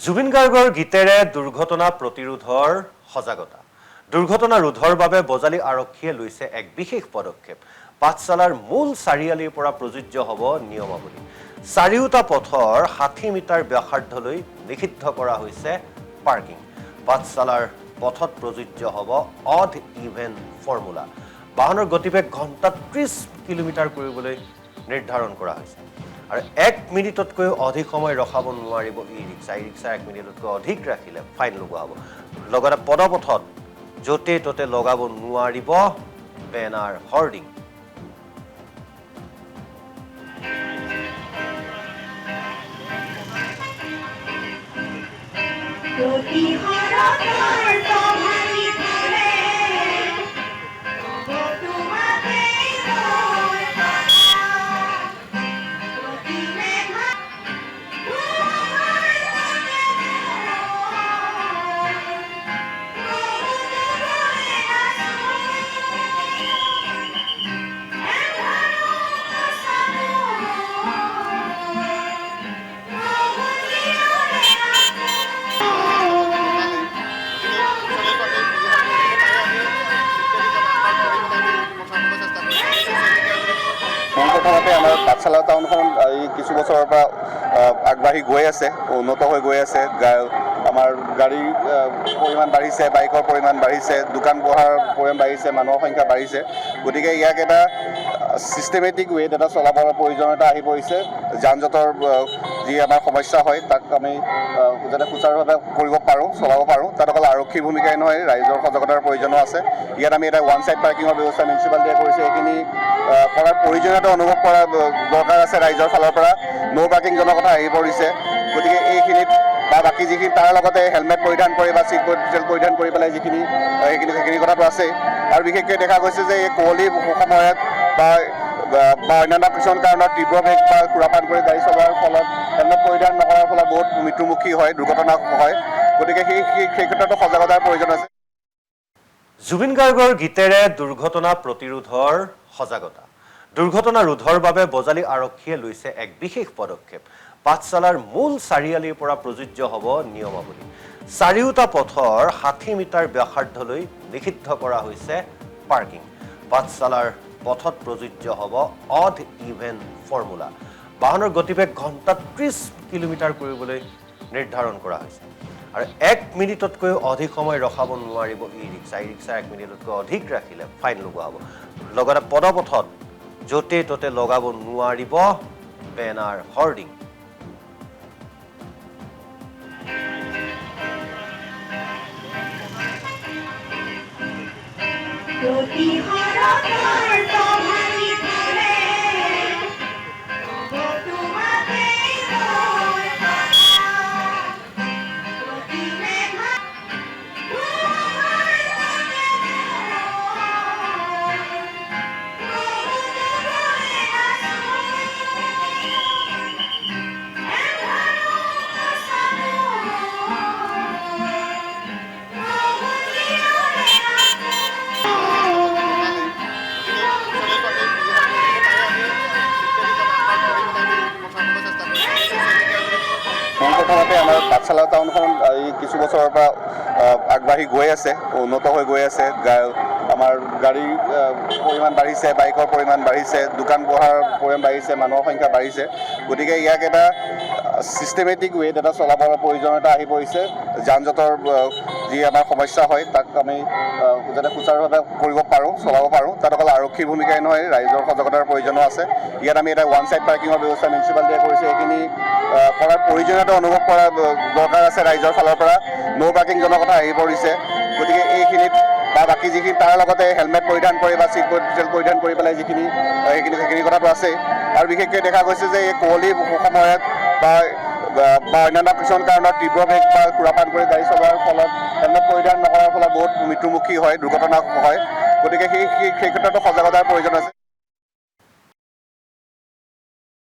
জুবিন গাৰ্গৰ গীতেৰে দুৰ্ঘটনা প্ৰতিৰোধৰ সজাগতা দুৰ্ঘটনা ৰোধৰ বাবে বজালী আৰক্ষীয়ে লৈছে এক বিশেষ পদক্ষেপ পাঠশালাৰ মূল চাৰিআলিৰ পৰা প্ৰযোজ্য হ'ব নিয়মাৱলী চাৰিওটা পথৰ 60 মিটাৰ ব্যাসাৰ্ধলৈ নিষিদ্ধ কৰা হৈছে পাৰ্কিং পাঠশালাৰ পথত প্ৰযোজ্য হ'ব অড ইভেন ফৰ্মুলা বাহনৰ গতিবেগ ঘণ্টাত 30 কিলোমিটাৰ কৰিবলৈ নিৰ্ধাৰণ কৰা হৈছে আৰু 1 মিনিটতকৈ অধিক সময় ৰখাব নোৱাৰিব ই-ৰিক্সা 1 মিনিটতকৈ অধিক ৰাখিলে ফাইন লগোৱা হ'ব লগতে পদপথত য'তে ত'তে লগাব নোৱাৰিব বেনাৰ হৰ্ডিং প্ৰথমতে আমাৰ পাঠশালা টাউনখন এই কিছু বছৰৰ পৰা আগবাঢ়ি গৈ আছে উন্নত হৈ গৈ আছে আমাৰ গাড়ীৰ পৰিমাণ বাঢ়িছে বাইকৰ পৰিমাণ বাঢ়িছে দোকান পোহাৰ পৰিমাণ বাঢ়িছে মানুহৰ সংখ্যা বাঢ়িছে গতিকে ইয়াক এটা চিষ্টেমেটিক ৱেত এটা চলাবৰ প্ৰয়োজনীয়তা আহি পৰিছে যান জঁটৰ যি আমাৰ সমস্যা হয় তাক আমি যাতে সুচাৰুভাৱে কৰিব পাৰোঁ চলাব পাৰোঁ তাত অকল আৰক্ষীৰ ভূমিকাই নহয় ৰাইজৰ সজাগতাৰ প্ৰয়োজনো আছে ইয়াত আমি এটা ওৱান ছাইড পাৰ্কিঙৰ ব্যৱস্থা মিউনিচিপালিটিয়ে কৰিছে এইখিনি কৰাৰ প্ৰয়োজনীয়তা অনুভৱ কৰা দৰকাৰ আছে ৰাইজৰ ফালৰ পৰা ন' পাৰ্কিংজনৰ কথা আহি পৰিছে গতিকে এইখিনিত বা বাকী যিখিনি তাৰ লগতে হেলমেট পৰিধান কৰি বা ছিট বেল্ট পৰিধান কৰি পেলাই যিখিনি সেইখিনি কথাটো আছে আৰু বিশেষকৈ দেখা গৈছে যে এই কুঁৱলীৰ সময়ত বা অন্যান্য কিছুমান কাৰণত তীব্ৰ বেগ বা সুৰাপান কৰি গাড়ী চলোৱাৰ ফলত হেলমেট পৰিধান নকৰাৰ ফলত বহুত মৃত্যুমুখী হয় দুৰ্ঘটনা হয় গতিকে সেই ক্ষেত্ৰতো সজাগতাৰ প্ৰয়োজন আছে জুবিন গাৰ্গৰ গীতেৰে দুৰ্ঘটনা প্ৰতিৰোধৰ সজাগতা দুৰ্ঘটনা ৰোধৰ বাবে বজালী আৰক্ষীয়ে লৈছে এক বিশেষ পদক্ষেপ পাঠশালাৰ মূল চাৰিআলিৰ পৰা প্ৰযোজ্য হ'ব নিয়মাৱলী চাৰিওটা পথৰ 60 মিটাৰ ব্যাসাৰ্ধলৈ নিষিদ্ধ কৰা হৈছে পাৰ্কিং পাঠশালাৰ পথত প্ৰযোজ্য হ'ব অড ইভেন ফৰ্মুলা বাহনৰ গতিবেগ ঘণ্টাত 30 কিলোমিটাৰ কৰিবলৈ নিৰ্ধাৰণ কৰা হৈছে আৰু 1 মিনিটতকৈ অধিক সময় ৰখাব নোৱাৰিব ই-ৰিক্সা 1 মিনিটতকৈ অধিক ৰাখিলে ফাইন লগোৱা হ'ব লগতে পদপথত য'তে ত'তে লগাব নোৱাৰিব বেনাৰ হৰ্ডিং প্ৰথমতে আমাৰ পাঠশালা টাউনখন এই কিছু বছৰৰ পৰা আগবাঢ়ি গৈ আছে উন্নত হৈ গৈ আছে আমাৰ গাড়ীৰ পৰিমাণ বাঢ়িছে বাইকৰ পৰিমাণ বাঢ়িছে দোকান পোহাৰ পৰিমাণ বাঢ়িছে মানুহৰ সংখ্যা বাঢ়িছে গতিকে ইয়াক এটা চিষ্টেমেটিক ৱেত এটা চলাবৰ প্ৰয়োজনীয়তা আহি পৰিছে যান জঁটৰ যি আমাৰ সমস্যা হয় তাক আমি যাতে সুচাৰুভাৱে কৰিব পাৰোঁ চলাব পাৰোঁ তাত অকল আৰক্ষীৰ ভূমিকাই নহয় ৰাইজৰ সজাগতাৰ প্ৰয়োজনো আছে ইয়াত আমি এটা ওৱান ছাইড পাৰ্কিঙৰ ব্যৱস্থা মিউনিচিপালিটিয়ে কৰিছে এইখিনি কৰাৰ প্ৰয়োজনীয়তা অনুভৱ কৰা দৰকাৰ আছে ৰাইজৰ ফালৰ পৰা ন' পাৰ্কিংজনৰ কথা আহি পৰিছে গতিকে এইখিনিত বা বাকী যিখিনি তাৰ লগতে হেলমেট পৰিধান কৰি বা ছিট বেল্ট পৰিধান কৰি পেলাই যিখিনি সেইখিনি কথাটো আছে আৰু বিশেষকৈ দেখা গৈছে যে এই কুঁৱলীৰ সময়ত বা অন্যান্য কিছুমান কাৰণত তীব্ৰ বেগ বা সুৰাপান কৰি গাড়ী চলোৱাৰ ফলত হেলমেট পৰিধান নকৰাৰ ফলত বহুত মৃত্যুমুখী হয় দুৰ্ঘটনা হয় গতিকে সেই ক্ষেত্ৰতো সজাগতাৰ প্ৰয়োজন আছে